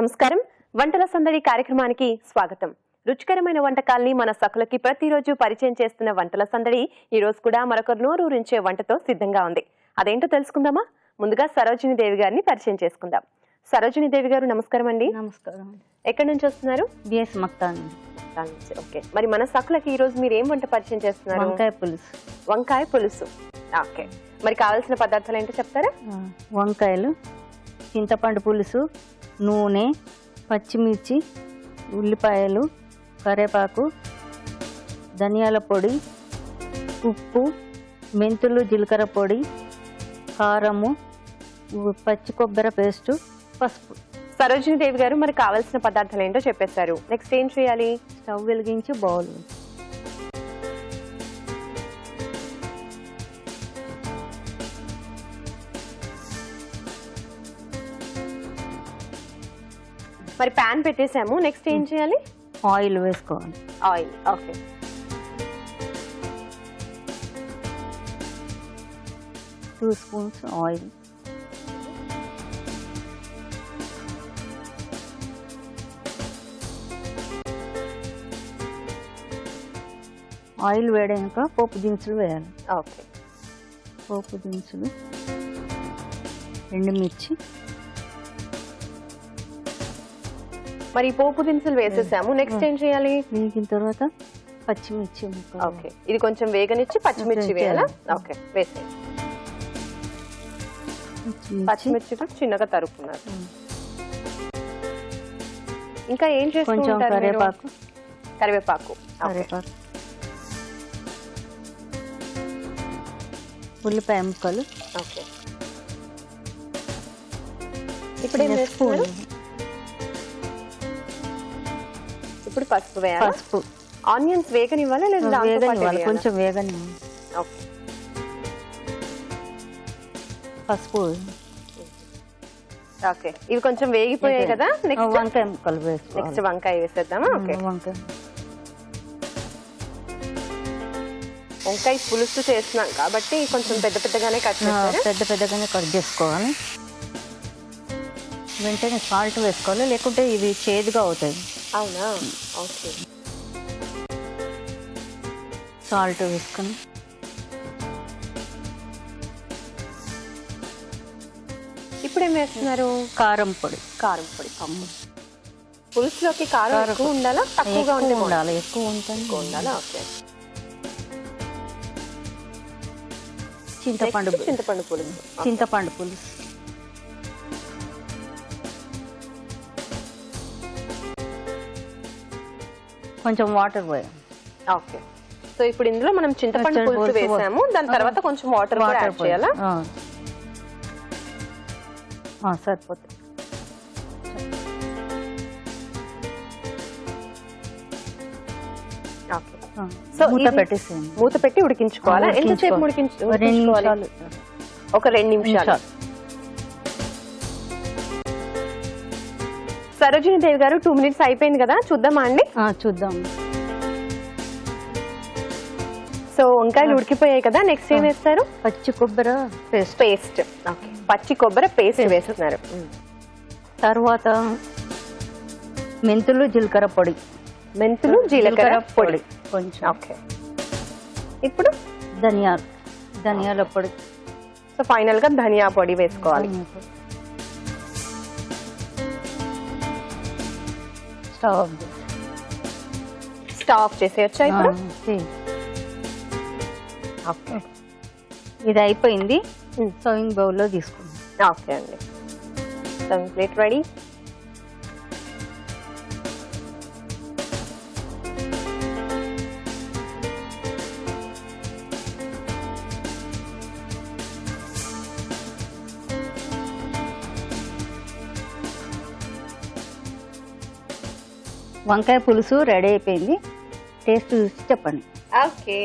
నమస్కారం. వంటల సందడి కార్యక్రమానికి స్వాగతం. రుచికరమైన వంటకాల్ని మన సకులకి ప్రతిరోజు పరిచయం చేస్తున్న వంటల సందడి ఈ రోజు కూడా మరొకరు నోరూరించే వంటతో సిద్ధంగా ఉంది. అదేంటో తెలుసుకుందామా? ముందుగా సరోజిని దేవి గారిని పరిచయం చేసుకుందాం. సరోజిని దేవి గారు నమస్కారం అండి. నమస్కారం. ఎక్కడి నుంచి వస్తున్నారు? బిఎస్ మక్తాన్. ఓకే, మరి మన సకులకి ఈ రోజు మీరు ఏం వంట పరిచయం చేస్తున్నారు? వంకాయ పులుసు. వంకాయ పులుసు. ఓకే, మరి కావాల్సిన పదార్థాలు ఏంటో చెప్తారా? వంకాయలు, చింతపండు పులుసు, నూనె, పచ్చిమిర్చి, ఉల్లిపాయలు, కరివేపాకు, ధనియాల పొడి, ఉప్పు, మెంతులు, జీలకర్ర పొడి, కారము, పచ్చి కొబ్బరి పేస్టు, పసుపు. సరోజిని దేవి గారు మనకు కావాల్సిన పదార్థాలు ఏంటో చెప్పేశారు. నెక్స్ట్ ఏం చేయాలి? స్టవ్ వెలిగించి బౌల్ మరి ప్యాన్ పెట్టేసాము. నెక్స్ట్ ఏం చేయాలి? ఆయిల్ వేసుకోవాలి. Oil. Okay. 2 spoons oil. Oil వేడాక పోపు దినుసులు వేయాలి. ఓకే. పోపు దినుసులు, ఎండుమిర్చి. మరి పోపు దినుసులు వేసేసాము. నెక్స్ట్ ఏం చేయాలి? వేగిన తర్వాత పచ్చిమిర్చి ముక్కలు. ఓకే. ఇది కొంచెం వేగనిచ్చి పచ్చిమిర్చి వేయాలా? ఓకే, వేసేయండి. పచ్చిమిర్చి కూడా చిన్నగా తరుక్కున్నారు. ఇంకా ఏం కొంచెం చేసుకుంటారు? కరివేపాకు. కరివేపాకు. కరివేపాకు, ఉల్లిపాయ ముక్కలు. ఓకే. ఇప్పుడు ఏం వేస్తున్నారు? ఇప్పుడు పసుపు వేయాలి. పసుపు. ఆనియన్స్ వేగనివ్వాలా లేదా దాంతో పాటు వేగనివ్వాలి, వేయాలా? కొంచెం వేగనివ్వాలి. ఓకే. పసుపు. ఓకే, ఇవి కొంచెం వేగిపోయాయి కదా. నెక్స్ట్ వంకాయ ముక్కలు వేసుకోవాలి. నెక్స్ట్ వంకాయ వేసేద్దామా? ఓకే. వంకాయ పులుసు చేస్తున్నాం కాబట్టి కొంచెం పెద్ద పెద్దగానే కట్ చేస్తారు. పెద్దగానే కట్ చేసుకోవాలి. వెంటనే సాల్ట్ వేసుకోవాలి, లేకుంటే ఇవి చేదుగా అవుతాయి. అవునా? ఓకే. సాల్ట్ వేసుకొని ఇప్పుడు ఏం వేస్తున్నారు? కారం పొడి. కారం పొడి. పులుసులోకి కారం ఎక్కువ ఉండాలా తక్కువగా ఉండాలి? ఎక్కువ ఉంటుంది. ఎక్కువ ఉండాలా? ఓకే. చింతపండు చింతపండు పులుసు. చింతపండు పులుసు. కొంచెం వాటర్ పోయాం. ఓకే. సో ఇప్పుడు ఇందులో మనం చింతపండు పులుసు వేసాము, దాని తర్వాత కొంచెం వాటర్ కూడా యాడ్ చేయాలా? సరిపోతుంది. ఓకే. సో మూత పెట్టేసేయండి. మూత పెట్టి ఉడికించుకోవాలా? ఎంతసేపు 2 నిమిషాలు. ఒక 2 నిమిషాలు. సరోజిని దేవి గారు 2 మినిట్స్ అయిపోయింది కదా, చూద్దామా అండి? చూద్దాం. సో వంకాయలు ఉడికిపోయాయి కదా, నెక్స్ట్ ఏం వేస్తారు? పచ్చి కొబ్బరి పేస్ట్. ఓకే, పచ్చి కొబ్బరి పేస్ట్ వేస్తున్నారు. తర్వాత మెంతులు జీలకర్ర పొడి. మెంతులు జీలకర్ర పొడి కొంచెం. ఓకే. ఇప్పుడు ధనియాల పొడి. సో ఫైనల్ గా ధనియా పొడి వేసుకోవాలి. స్టవ్ ఆఫ్ చేసేయచ్చా ఇప్పుడు? ఓకే, ఇది అయిపోయింది. సర్వింగ్ బౌల్లో తీసుకుందాం. ఓకే అండి, సర్వింగ్ ప్లేట్ రెడీ. వంకాయ పులుసు రెడీ అయిపోయింది. టేస్ట్ చూసి చెప్పండి. ఓకే.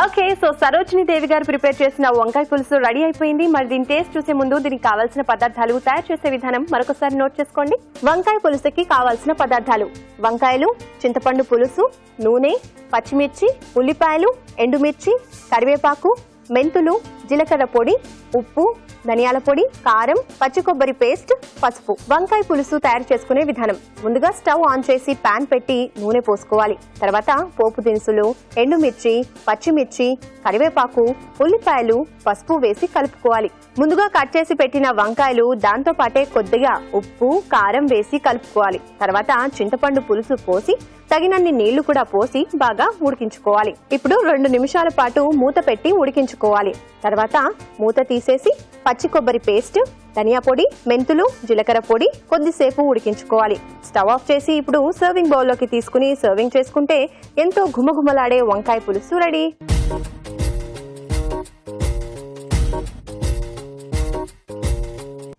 ఓకే, సో సరోజిని దేవి గారు ప్రిపేర్ చేసిన వంకాయ పులుసు రెడీ అయిపోయింది. మరి దీని టేస్ట్ చూసే ముందు దీనికి కావాల్సిన పదార్థాలు, తయారు చేసే విధానం మరొకసారి నోట్ చేసుకోండి. వంకాయ పులుసుకి కావాల్సిన పదార్థాలు: వంకాయలు, చింతపండు పులుసు, నూనె, పచ్చిమిర్చి, ఉల్లిపాయలు, ఎండుమిర్చి, కరివేపాకు, మెంతులు, జీలకర్ర పొడి, ఉప్పు, ధనియాల పొడి, కారం, పచ్చి కొబ్బరి పేస్ట్, పసుపు. వంకాయ పులుసు తయారు చేసుకునే విధానం: ముందుగా స్టవ్ ఆన్ చేసి పాన్ పెట్టి నూనె పోసుకోవాలి. తర్వాత పోపు దినుసులు, ఎండుమిర్చి, పచ్చిమిర్చి, కరివేపాకు, ఉల్లిపాయలు, పసుపు వేసి కలుపుకోవాలి. ముందుగా కట్ చేసి పెట్టిన వంకాయలు, దాంతో పాటే కొద్దిగా ఉప్పు, కారం వేసి కలుపుకోవాలి. తర్వాత చింతపండు పులుసు పోసి తగినన్ని నీళ్లు కూడా పోసి బాగా ఉడికించుకోవాలి. ఇప్పుడు 2 నిమిషాల పాటు మూత పెట్టి ఉడికించుకోవాలి. తర్వాత మూత తీసేసి పచ్చి కొబ్బరి పేస్ట్, ధనియా పొడి, మెంతులు, జీలకర్ర పొడి కొద్దిసేపు ఉడికించుకోవాలి. స్టవ్ ఆఫ్ చేసి ఇప్పుడు సర్వింగ్ బౌల్లోకి తీసుకుని సర్వింగ్ చేసుకుంటే ఎంతో ఘుమఘుమలాడే వంకాయ పులుసు రెడీ.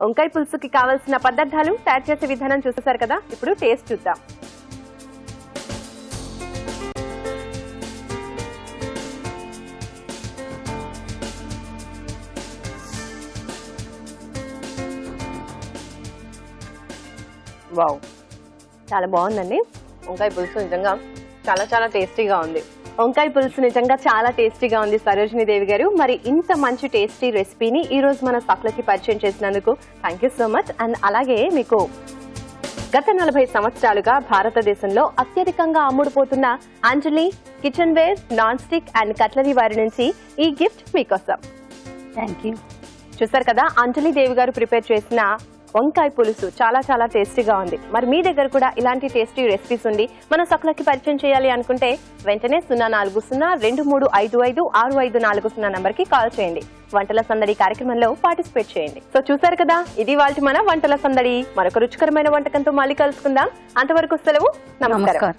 వంకాయ పులుసుకి కావాల్సిన పదార్థాలు, తయారు చేసే విధానం చూసేశారు కదా. ఇప్పుడు టేస్ట్ చూద్దాం. వావ్, చాలా బాగుందండి. వంకాయ పులుసు నిజంగా చాలా చాలా టేస్టీగా ఉంది. వంకాయ పులుసు నిజంగా చాలా టేస్టీగా ఉంది సరోజిని దేవి గారు. మరి ఇంత మంచి టేస్టీ రెసిపీని ఈ రోజు మన సకులకి పరిచయం చేసినందుకు thank you so much. And అలాగే మీకు గత 40 సంవత్సరాలుగా భారతదేశంలో అత్యధికంగా అమ్ముడుపోతున్న Anjali kitchenware, non stick and cutlery వారి నుంచి ఈ గిఫ్ట్ మీకోసం. Thank you. చూసారు కదా, అంజలి దేవి గారు ప్రిపేర్ చేసిన వంకాయ పులుసు చాలా చాలా టేస్టీగా ఉంది. మరి మీ దగ్గర కూడా ఇలాంటి టేస్టీ రెసిపీస్ ఉండి మన సకులకి పరిచయం చేయాలి అనుకుంటే వెంటనే 0402255654 నంబర్కి కాల్ చేయండి. వంటల సందడి కార్యక్రమంలో పార్టిసిపేట్ చేయండి. సో చూసారు కదా, ఇది వాళ్ళ మన వంటల సందడి. మరొక రుచికరమైన వంటకంతో మళ్ళీ కలుసుకుందాం. అంతవరకు సెలవు, నమస్కారం.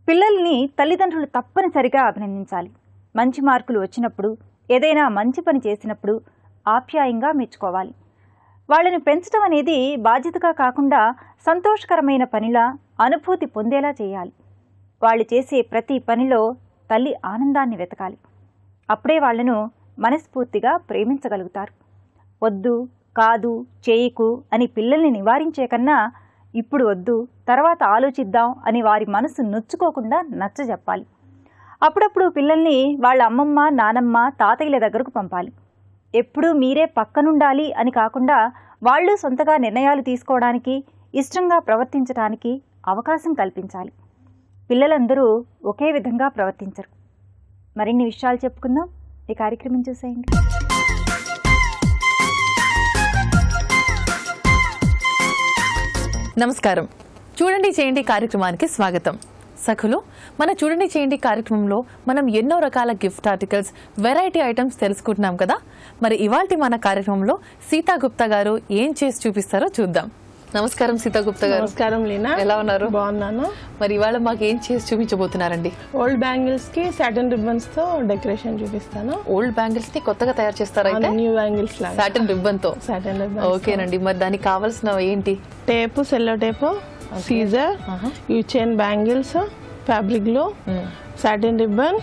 పిల్లల్ని తల్లిదండ్రులు తప్పనిసరిగా అభినందించాలి. మంచి మార్కులు వచ్చినప్పుడు, ఏదైనా మంచి పని చేసినప్పుడు ఆప్యాయంగా మెచ్చుకోవాలి. వాళ్ళని పెంచడం అనేది బాధ్యతగా కాకుండా సంతోషకరమైన పనిలా, అనుభూతి పొందేలా చేయాలి. వాళ్ళు చేసే ప్రతి పనిలో తల్లి ఆనందాన్ని వెతకాలి. అప్పుడే వాళ్లను మనస్ఫూర్తిగా ప్రేమించగలుగుతారు. వద్దు, కాదు, చేయకు అని పిల్లల్ని నివారించే కన్నా ఇప్పుడు వద్దు, తర్వాత ఆలోచిద్దాం అని వారి మనసు నొచ్చుకోకుండా నచ్చజెప్పాలి. అప్పుడప్పుడు పిల్లల్ని వాళ్ళ అమ్మమ్మ, నానమ్మ, తాతయ్యల దగ్గరకు పంపాలి. ఎప్పుడూ మీరే పక్కనుండాలి అని కాకుండా వాళ్ళు సొంతగా నిర్ణయాలు తీసుకోవడానికి, ఇష్టంగా ప్రవర్తించడానికి అవకాశం కల్పించాలి. పిల్లలందరూ ఒకే విధంగా ప్రవర్తించరు. మరిన్ని విషయాలు చెప్పుకుందాం. ఈ కార్యక్రమం చూసేయండి. నమస్కారం. చూడండి చేయండి కార్యక్రమానికి స్వాగతం. సఖులు, మన చూడండి చేయండి కార్యక్రమంలో మనం ఎన్నో రకాల గిఫ్ట్ ఆర్టికల్స్, వెరైటీ ఐటమ్స్ తెలుసుకుంటున్నాం కదా. మరి ఇవాల్టి మన కార్యక్రమంలో సీతా గుప్తా గారు ఏం చేసి చూపిస్తారో చూద్దాం. నమస్కారం సీతా గుప్తా గారు. నమస్కారం లీనా, ఎలా ఉన్నారు? బాగున్నాను. మరి ఇవాళ మాకు ఏం చేసి చూపించబోతున్నారండి? ఓల్డ్ బ్యాంగిల్స్ కి సాటిన్ రిబ్బన్స్ తో డెకరేషన్ చూపిస్తాను. ఓల్డ్ బ్యాంగిల్స్ ని కొత్తగా తయారు చేస్తారా? న్యూ బ్యాంగిల్స్ లాగా సాటిన్ రిబ్బన్ తో. Satin ribbon. ఓకేనండి. మరి దానికి కావాల్సిన ఏంటి? Tape, cello tape, scissor, U chain bangles, fabric glue, satin ribbon,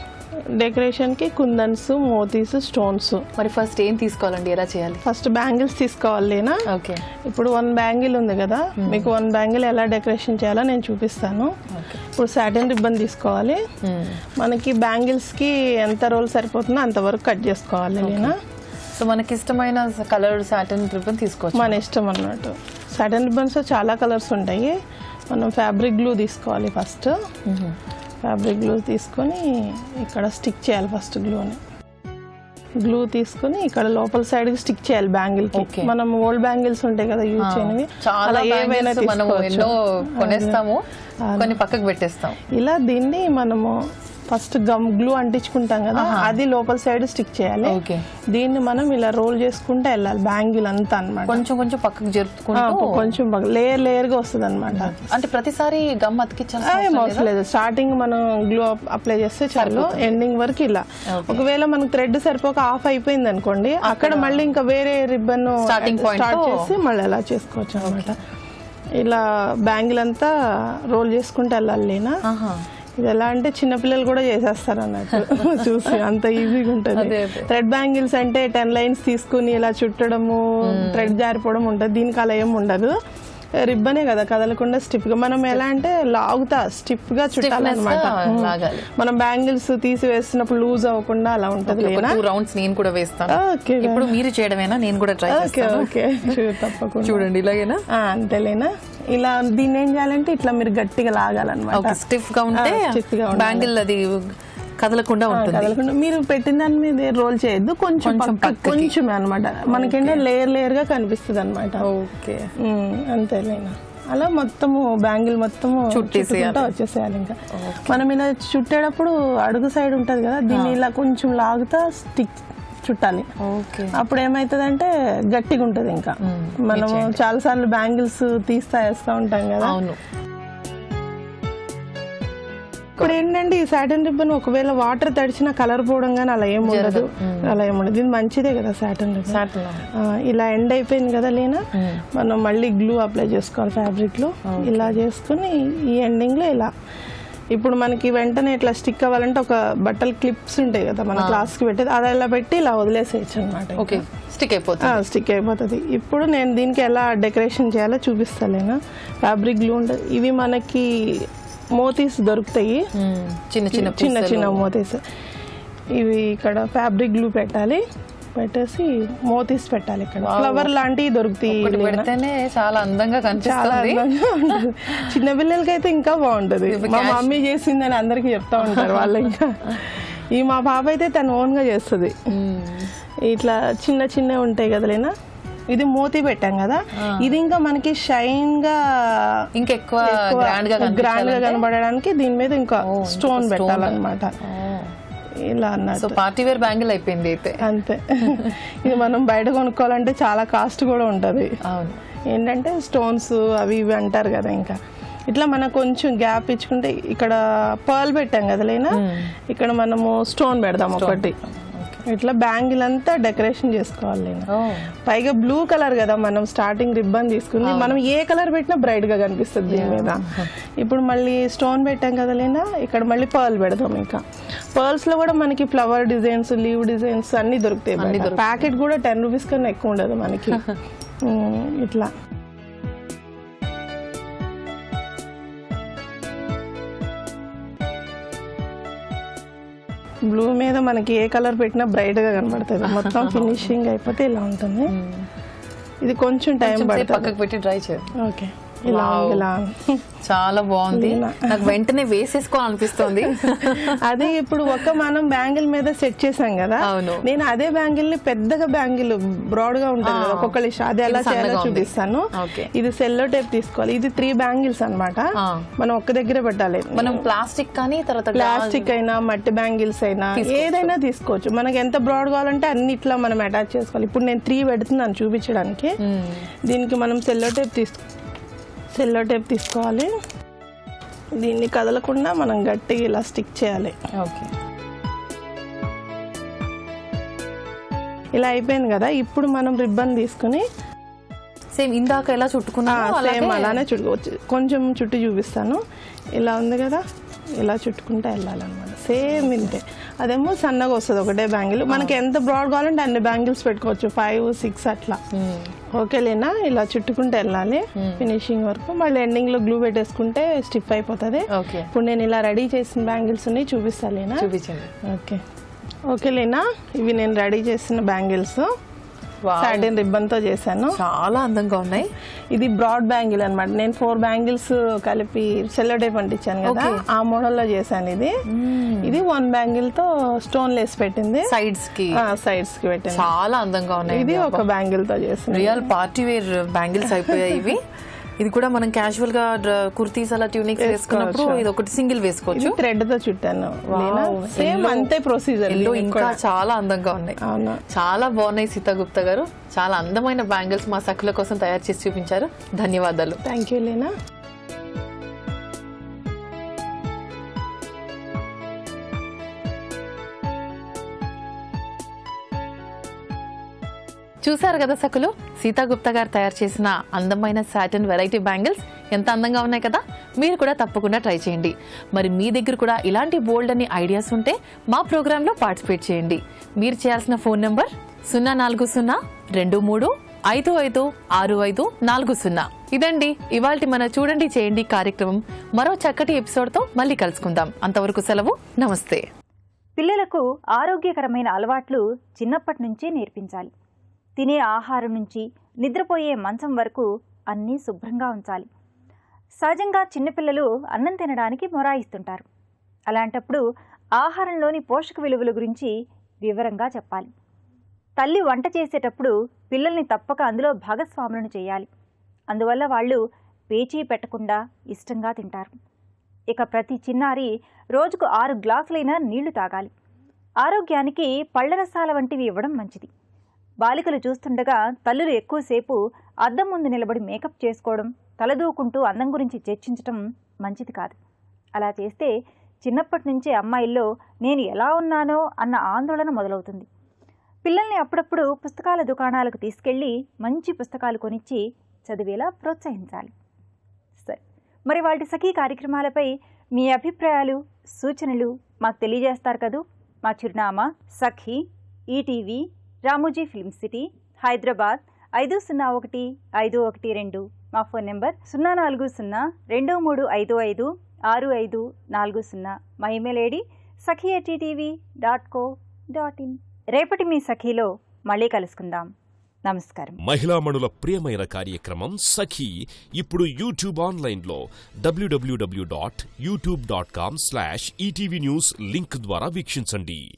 decoration కి కుందన్స్, మోతీస్, స్టోన్స్. మరి ఫస్ట్ ఏం తీసుకోవాలండి, ఎలా చేయాలి? ఫస్ట్ బ్యాంగిల్స్ తీసుకోవాలి లేనా. ఓకే. ఇప్పుడు 1 బ్యాంగిల్ ఉంది కదా, మీకు 1 బ్యాంగిల్ ఎలా డెకరేషన్ చేయాలో నేను చూపిస్తాను. ఇప్పుడు సాటిన్ రిబ్బన్ తీసుకోవాలి. మనకి బ్యాంగిల్స్ కి ఎంత రోల్ సరిపోతుందో అంతవరకు కట్ చేసుకోవాలి లేనా. సో మనకి ఇష్టమైన కలర్ సాటిన్ రిబ్బన్ తీసుకోవచ్చు, మన ఇష్టం అన్నట్టు. సాటిన్ రిబ్బన్స్ చాలా కలర్స్ ఉంటాయి. మనం ఫ్యాబ్రిక్ గ్లూ తీసుకోవాలి. ఫస్ట్ ఫ్యాబ్రిక్ గ్లూ తీసుకొని ఇక్కడ స్టిక్ చేయాలి. ఫస్ట్ గ్లూ తీసుకొని ఇక్కడ లోపల సైడ్ కి స్టిక్ చేయాలి బ్యాంగిల్ కి. మనం ఓల్డ్ బ్యాంగిల్స్ ఉంటాయి కదా యూజ్ చేయనివి, చాలా ఏమైనా కొనేస్తాము, కొన్ని పక్కకు పెట్టేస్తాం. ఇలా దీన్ని మనము ఫస్ట్ గమ్ గ్లూ అంటించుకుంటాం కదా, అది లోపల సైడ్ స్టిక్ చేయాలి. దీన్ని మనం ఇలా రోల్ చేసుకుంటూ వెళ్ళాలి బ్యాంగిల్ అంతా అన్నమాట. కొంచెం కొంచెం పక్కకు జరుపుకుంటూ కొంచెం లేయర్ గా వస్తుంది అనమాట. అంటే ప్రతిసారి గమ్ అతికించాల్సిన అవసరం లేదు. స్టార్టింగ్ మనం గ్లూ అప్లై చేస్తే చాలు, ఎండింగ్ వరకు ఇలా. ఒకవేళ మనకు థ్రెడ్ సరిపోక ఆఫ్ అయిపోయింది అనుకోండి, అక్కడ మళ్ళీ ఇంకా వేరే రిబ్బన్ స్టార్ట్ చేసి మళ్ళీ ఎలా చేసుకోవచ్చు అనమాట. ఇలా బ్యాంగిల్ అంతా రోల్ చేసుకుంటూ వెళ్ళాలి లేనా. ఇది ఎలా అంటే చిన్నపిల్లలు కూడా చేసేస్తారు అన్నట్టు చూసి, అంత ఈజీగా ఉంటుంది. థ్రెడ్ బ్యాంగిల్స్ అంటే 10 లైన్స్ తీసుకుని ఇలా చుట్టడము, థ్రెడ్ జారిపోవడం ఉంటుంది. దీనికి అలా ఏమి ఉండదు. రిబ్బనే కదా కదలకుండా స్టిప్ గా, మనం ఎలా అంటే లాగుతా స్టిప్ గా చుట్టాలన్నమాట. మనం బ్యాంగిల్స్ తీసి వేస్తున్నప్పుడు లూజ్ అవ్వకుండా అలా ఉంటది. 2 రౌండ్స్ నేను కూడా వేస్తాను. ఇప్పుడు మీరు చేయడమేనా? నేను కూడా ట్రై చేస్తాను. తప్పకుండా చూడండి, ఇలాగేనా? అంతేలేనా. ఇలా దీన్ని ఏం చేయాలంటే ఇట్లా మీరు గట్టిగా లాగాలన్నమాట. స్టిఫ్ గా ఉంటే బ్యాంగిల్ అది కదలకుండా ఉంటుంది. మీరు పెట్టిన దాని మీద రోల్ చేయొద్దు, కొంచెం కొంచెం అనమాట. మనకేంటంటే లేయర్ గా కనిపిస్తుంది అనమాట. ఓకే, అంతేలేనా. అలా మొత్తము బ్యాంగిల్ మొత్తము చుట్టుకుంటా వచ్చేసేయాలి. ఇంకా మనం ఇలా చుట్టేటప్పుడు అడుగు సైడ్ ఉంటది కదా, దీన్ని ఇలా కొంచెం లాగుతా స్టిక్ చుట్టాలి. అప్పుడు ఏమైతుందంటే గట్టిగా ఉంటది. ఇంకా మనం చాలా సార్లు బ్యాంగిల్స్ వేస్తా ఉంటాం కదా. ఇప్పుడు ఏంటంటే ఈ సాటిన్ రిబ్బన్ ఒకవేళ వాటర్ తడిచిన కలర్ పోవడం కానీ అలా ఏం ఉండదు. ఇది మంచిదే కదా సాటిన్ రిబ్బన్. ఇలా ఎండ్ అయిపోయింది కదా లేనా, మనం మళ్ళీ గ్లూ అప్లై చేసుకోవాలి ఫ్యాబ్రిక్ లో. ఇలా చేసుకుని ఈ ఎండింగ్ లో ఇలా ఇప్పుడు మనకి వెంటనే ఇట్లా స్టిక్ అవ్వాలంటే ఒక బట్టల క్లిప్స్ ఉంటాయి కదా మన క్లాస్ కి పెట్టేది, అది ఇలా పెట్టి ఇలా వదిలేసేయచ్చు అనమాట. స్టిక్ అయిపోతుంది. ఇప్పుడు నేను దీనికి ఎలా డెకరేషన్ చేయాలో చూపిస్తాను. ఫ్యాబ్రిక్ గ్లూ ఉంటుంది. ఇవి మనకి మోతీస్ దొరుకుతాయి, చిన్న చిన్న మోతీస్. ఇవి ఇక్కడ ఫ్యాబ్రిక్ గ్లూ పెట్టాలి, పెట్టేసి మోతీస్ పెట్టాలి. ఇక్కడ ఫ్లవర్ లాంటివి దొరుకుతాయి, చాలా అందంగా కనిపిస్తుంది. చిన్న పిల్లలకి అయితే ఇంకా బాగుంటది. మా మమ్మీ చేసిందని అందరికి చెప్తా ఉంటారు వాళ్ళు. ఇంకా ఈ మా పాప అయితే తను ఓన్ గా చేస్తుంది. ఇట్లా చిన్న చిన్నవి ఉంటాయి కదా లేనా, ఇది మోతీ పెట్టాం కదా, ఇది ఇంకా మనకి షైన్ గా ఇంకెక్కువ గ్రాండ్ గా కనబడడానికి దీని మీద ఇంకా స్టోన్ పెట్టాలన్నమాట. ఇలా అన్నట్టు పార్టీ వేర్ బ్యాంగిల్ అయిపోయింది అయితే. అంతే. ఇది మనం బయట కొనుక్కోవాలంటే చాలా కాస్ట్ కూడా ఉంటది. ఏంటంటే స్టోన్స్ అవి ఇవి అంటారు కదా. ఇంకా ఇట్లా మనం కొంచెం గ్యాప్ ఇచ్చుకుంటే ఇక్కడ పర్ల్ పెట్టాం కదా లేనా, ఇక్కడ మనము స్టోన్ పెడదాం ఒకటి. ఇట్లా బ్యాంగిల్ అంతా డెకరేషన్ చేసుకోవాలి. పైగా బ్లూ కలర్ కదా మనం స్టార్టింగ్ రిబ్బన్ తీసుకుంది, మనం ఏ కలర్ పెట్టినా బ్రైట్ గా కనిపిస్తుంది దీని మీద. ఇప్పుడు మళ్ళీ స్టోన్ పెట్టాం కదా లేనా, ఇక్కడ మళ్ళీ పర్ల్ పెడదాం. ఇంకా పర్ల్స్ లో కూడా మనకి ఫ్లవర్ డిజైన్స్, లీవ్ డిజైన్స్ అన్ని దొరుకుతాయి. ప్యాకెట్ కూడా 10 రూపీస్ కన్నా ఎక్కువ ఉండదు మనకి. ఇట్లా బ్లూ మీద మనకి ఏ కలర్ పెట్టినా బ్రైట్ గా కనబడుతుంది. మొత్తం ఫినిషింగ్ అయిపోతే ఇలా ఉంటుంది. ఇది కొంచెం టైం పడుతుంది. పక్కకు పెట్టి డ్రై చేయాలి. ఓకే. ఇలా చాలా బాగుంది, నాకు వెంటనే వేసేసుకోవాలనిపిస్తుంది. అది ఇప్పుడు ఒక మనం బ్యాంగిల్ మీద సెట్ చేసాం కదా, నేను అదే బ్యాంగిల్ ని పెద్దగా బ్యాంగిల్ బ్రాడ్ గా ఉంటుంది కదా ఒక్కొక్కరి ఇష్టం, అది ఎలా చేయాలో చూపిస్తాను. ఇది సెల్లో టేప్ తీసుకోవాలి. ఇది 3 బ్యాంగిల్స్ అన్నమాట. మనం ఒక్క దగ్గర పెట్టాలి. మనం ప్లాస్టిక్ కానీ తర్వాత ప్లాస్టిక్ అయినా మట్టి బ్యాంగిల్స్ అయినా ఏదైనా తీసుకోవచ్చు. మనకి ఎంత బ్రాడ్ కావాలంటే అన్ని ఇట్లా మనం అటాచ్ చేసుకోవాలి. ఇప్పుడు నేను 3 పెడుతున్నాను చూపించడానికి. దీనికి మనం సెల్లో టేప్ తీసుకోవాలి. దీన్ని కదలకుండా మనం గట్టిగా ఇలా స్టిక్ చేయాలి. ఓకే. ఇలా అయిపోయింది కదా. ఇప్పుడు మనం రిబ్బన్ తీసుకుని సేమ్ ఇందాక ఎలా చుట్టుకున్నా సేమ్ అలానే చుట్టుకోవచ్చు. కొంచెం చుట్టి చూపిస్తాను. ఇలా ఉంది కదా, ఇలా చుట్టుకుంటా వెళ్ళాలన్నమాట. సేమ్ ఇంతే. అదేమో సన్నగా వస్తుంది ఒకటే బ్యాంగిల్. మనకి ఎంత బ్రాడ్ కావాలంటే అన్ని బ్యాంగిల్స్ పెట్టుకోవచ్చు, 5, 6 అట్లా. ఓకేలేనా. ఇలా చుట్టుకుంటూ వెళ్ళాలి ఫినిషింగ్ వరకు. మళ్ళీ ఎండింగ్ లో గ్లూ పెట్టేసుకుంటే స్టిఫ్ అయిపోతుంది. ఇప్పుడు నేను ఇలా రెడీ చేసిన బ్యాంగిల్స్ ఉన్నాయి, చూపిస్తాలేనా? చూపించండి. ఓకేలేనా. ఇవి నేను రెడీ చేసిన బ్యాంగిల్స్ సాటిన్ రిబ్బన్ తో చేశాను. చాలా అందంగా ఉన్నాయి. ఇది బ్రాడ్ బ్యాంగిల్ అన్నమాట. నేను 4 బ్యాంగిల్స్ కలిపి సెల్లో టేప్ అంటించాను కదా, ఆ మోడల్ లో చేశాను. ఇది 1 బ్యాంగిల్ తో స్టోన్ లేస్ పెట్టింది, సైడ్స్ కి పెట్టింది. చాలా అందంగా ఉన్నాయి. ఇది ఒక బ్యాంగిల్ తో చేసింది. రియల్ పార్టీ వేర్ బ్యాంగిల్స్ అయిపోయాయి ఇవి. ఇది కూడా మనం క్యాజువల్ గా కుర్తీస్ అలా ట్యూనిక్స్ వేసుకున్నప్పుడు ఇది ఒకటి సింగిల్ వేసుకోవచ్చు. థ్రెడ్ తో చుట్టాను. సేమ్ అంతే ప్రొసీజర్. ఇంకా చాలా అందంగా ఉన్నాయి. చాలా బాగున్నాయి సీతా గుప్తా గారు. చాలా అందమైన బ్యాంగిల్స్ మా సఖుల కోసం తయారు చేసి చూపించారు. ధన్యవాదాలు. Thank you Leena. చూసారు కదా సఖులు, సీతా గుప్తా గారు తయారు చేసిన అందమైన సాటిన్ వెరైటీ బ్యాంగిల్స్ ఎంత అందంగా ఉన్నాయి కదా. మీరు కూడా తప్పకుండా ట్రై చేయండి. మరి మీ దగ్గర కూడా ఇలాంటి బోల్డ్ అని ఐడియాస్ ఉంటే మా ప్రోగ్రాంలో పార్టిసిపేట్ చేయండి. మీరు చేయాల్సిన ఫోన్ నంబర్ 04023255640. ఇదండి ఇవాల్టి మన చూడండి చేయండి కార్యక్రమం. మరో చక్కటి ఎపిసోడ్తో మళ్ళీ కలుసుకుందాం. అంతవరకు సెలవు. నమస్తే. పిల్లలకు ఆరోగ్యకరమైన అలవాట్లు చిన్నప్పటి నుంచే నేర్పించాలి. తినే ఆహారం నుంచి నిద్రపోయే మంచం వరకు అన్నీ శుభ్రంగా ఉంచాలి. సహజంగా చిన్నపిల్లలు అన్నం తినడానికి మొరాయిస్తుంటారు. అలాంటప్పుడు ఆహారంలోని పోషక విలువల గురించి వివరంగా చెప్పాలి. తల్లి వంట చేసేటప్పుడు పిల్లల్ని తప్పక అందులో భాగస్వాములను చేయాలి. అందువల్ల వాళ్ళు పేచీ పెట్టకుండా ఇష్టంగా తింటారు. ఇక ప్రతి చిన్నారి రోజుకు 6 గ్లాసులైనా నీళ్లు తాగాలి. ఆరోగ్యానికి పళ్ల రసాల వంటివి ఇవ్వడం మంచిది. బాలికలు చూస్తుండగా తల్లులు ఎక్కువసేపు అద్దం ముందు నిలబడి మేకప్ చేసుకోవడం, తలదూకుంటూ అందం గురించి చర్చించడం మంచిది కాదు. అలా చేస్తే చిన్నప్పటి నుంచే అమ్మాయిల్లో నేను ఎలా ఉన్నానో అన్న ఆందోళన మొదలవుతుంది. పిల్లల్ని అప్పుడప్పుడు పుస్తకాల దుకాణాలకు తీసుకెళ్ళి మంచి పుస్తకాలు కొనిచ్చి చదివేలా ప్రోత్సహించాలి. సరే, మరి వాటి సఖీ కార్యక్రమాలపై మీ అభిప్రాయాలు, సూచనలు మాకు తెలియజేస్తారు కదూ. మా చిరునామా Sakhi, ETV, Ramoji film city, Hyderabad 501512. మా ఫోన్ నెంబర్ 04023556540. మా ఇమెయిల్ ఐడి sakhi@ettv.co.in. రేపటి మీ సఖీలో మళ్ళీ కలుసుకుందాం. నమస్కారం. మహిళామణుల ప్రియమైన కార్యక్రమం సఖీ ఇప్పుడు యూట్యూబ్ ఆన్లైన్లో www.youtube.com/ETV News లింక్ ద్వారా వీక్షించండి.